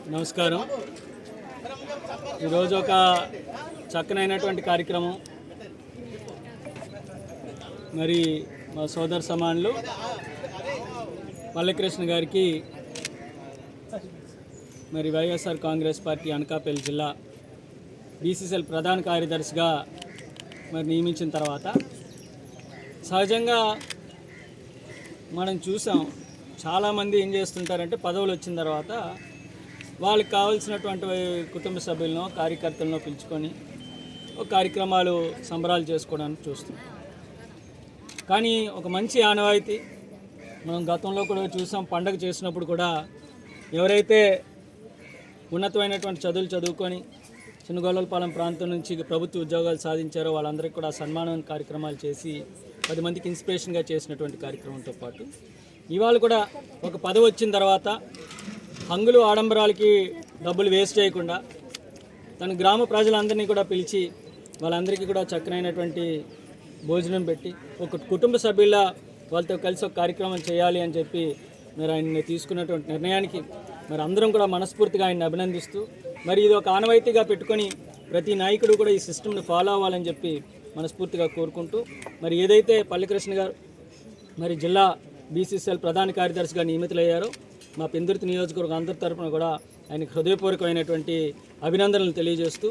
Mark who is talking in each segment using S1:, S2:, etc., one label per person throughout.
S1: నమస్కారం. ఈరోజు ఒక చక్కనైనటువంటి కార్యక్రమం. మరి మా సోదర సమానులు పల్లెకృష్ణ గారికి మరి వైఎస్ఆర్ కాంగ్రెస్ పార్టీ అనకాపల్లి జిల్లా బీసీసీఎల్ ప్రధాన కార్యదర్శిగా మరి నియమించిన తర్వాత సహజంగా మనం చూసాం, చాలామంది ఏం చేస్తుంటారంటే పదవులు వచ్చిన తర్వాత వాళ్ళకి కావాల్సినటువంటి కుటుంబ సభ్యులను కార్యకర్తలను పిలుచుకొని కార్యక్రమాలు సంబరాలు చేసుకోవడానికి చూస్తున్నాం. కానీ ఒక మంచి ఆనవాయితీ మనం గతంలో కూడా చూసాం. పండగ చేసినప్పుడు కూడా ఎవరైతే ఉన్నతమైనటువంటి చదువులు చదువుకొని చిన్నగొల్లపాలెం ప్రాంతం నుంచి ప్రభుత్వ ఉద్యోగాలు సాధించారో వాళ్ళందరికీ కూడా సన్మానం కార్యక్రమాలు చేసి 10 మందికి ఇన్స్పిరేషన్గా చేసినటువంటి కార్యక్రమంతో పాటు ఇవాళ కూడా ఒక పదవి వచ్చిన తర్వాత హంగులు ఆడంబరాలకి డబ్బులు వేస్ట్ చేయకుండా తన గ్రామ ప్రజలందరినీ కూడా పిలిచి వాళ్ళందరికీ కూడా చక్కనైనటువంటి భోజనం పెట్టి ఒక కుటుంబ సభ్యుల వాళ్ళతో కలిసి ఒక కార్యక్రమం చేయాలి అని చెప్పి మరి ఆయన తీసుకున్నటువంటి నిర్ణయానికి మరి అందరం కూడా మనస్ఫూర్తిగా ఆయన్ని అభినందిస్తూ, మరి ఇది ఒక ఆనవాయితీగా పెట్టుకొని ప్రతి నాయకుడు కూడా ఈ సిస్టమ్ని ఫాలో అవ్వాలని చెప్పి మనస్ఫూర్తిగా కోరుకుంటూ, మరి ఏదైతే పల్లెకృష్ణ గారు మరి జిల్లా బీసీసీఎల్ ప్రధాన కార్యదర్శిగా నియమితులయ్యారో మా పెందుర్తి నియోజకవర్గం అందరి తరఫున కూడా ఆయనకు హృదయపూర్వకమైనటువంటి అభినందనలు తెలియజేస్తూ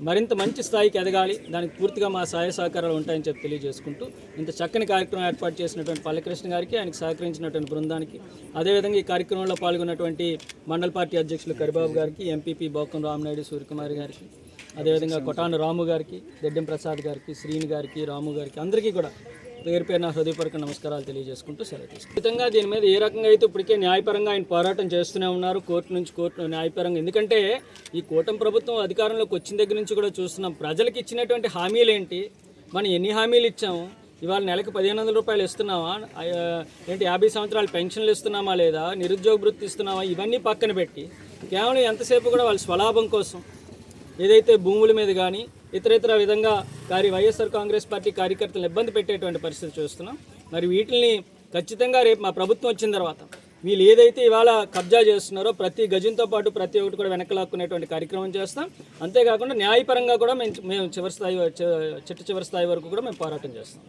S1: మరింత మంచి స్థాయికి ఎదగాలి, దానికి పూర్తిగా మా సహాయ సహకారాలు ఉంటాయని చెప్పి తెలియజేసుకుంటూ ఇంత చక్కని కార్యక్రమం ఏర్పాటు చేసినటువంటి పల్లెకృష్ణ గారికి, ఆయనకు సహకరించినటువంటి బృందానికి, అదేవిధంగా ఈ కార్యక్రమంలో పాల్గొన్నటువంటి మండల పార్టీ అధ్యక్షులు కరిబాబు గారికి, ఎంపీపీ బోకం రామనాయుడు సూర్యకుమారి గారికి, అదేవిధంగా కొటాను రాము గారికి, దెడ్డెం ప్రసాద్ గారికి, శ్రీని గారికి, రాము గారికి అందరికీ కూడా పేరు పేరున హృదయపూర్వక నమస్కారాలు తెలియజేసుకుంటూ సెలవు తీసుకుంటాం. దీని మీద ఏ రకంగా అయితే ఇప్పటికే న్యాయపరంగా ఆయన పోరాటం చేస్తూనే ఉన్నారు, కోర్టు నుంచి కోర్టు న్యాయపరంగా. ఎందుకంటే ఈ కూటమి ప్రభుత్వం అధికారంలోకి వచ్చిన దగ్గర నుంచి కూడా చూస్తున్నాం, ప్రజలకు ఇచ్చినటువంటి హామీలు ఏంటి, మనం ఎన్ని హామీలు ఇచ్చాము, ఇవాళ నెలకు 1500 రూపాయలు ఇస్తున్నామా, ఏంటి 50 సంవత్సరాలు పెన్షన్లు ఇస్తున్నామా లేదా, నిరుద్యోగ వృత్తి ఇస్తున్నామా, ఇవన్నీ పక్కన పెట్టి కేవలం ఎంతసేపు కూడా వాళ్ళ స్వలాభం కోసం ఏదైతే భూముల మీద కానీ ఇతర విధంగా వైఎస్ఆర్ కాంగ్రెస్ పార్టీ కార్యకర్తలను ఇబ్బంది పెట్టేటువంటి పరిస్థితి చూస్తున్నాం. మరి వీటిని ఖచ్చితంగా రేపు మా ప్రభుత్వం వచ్చిన తర్వాత వీళ్ళు ఏదైతే ఇవాళ కబ్జా చేస్తున్నారో ప్రతి గజంతో పాటు ప్రతి ఒక్కటి కూడా వెనకలాక్కునేటువంటి కార్యక్రమం చేస్తాం. అంతేకాకుండా న్యాయపరంగా కూడా మేము చివరి స్థాయి వరకు కూడా మేము పోరాటం చేస్తాం.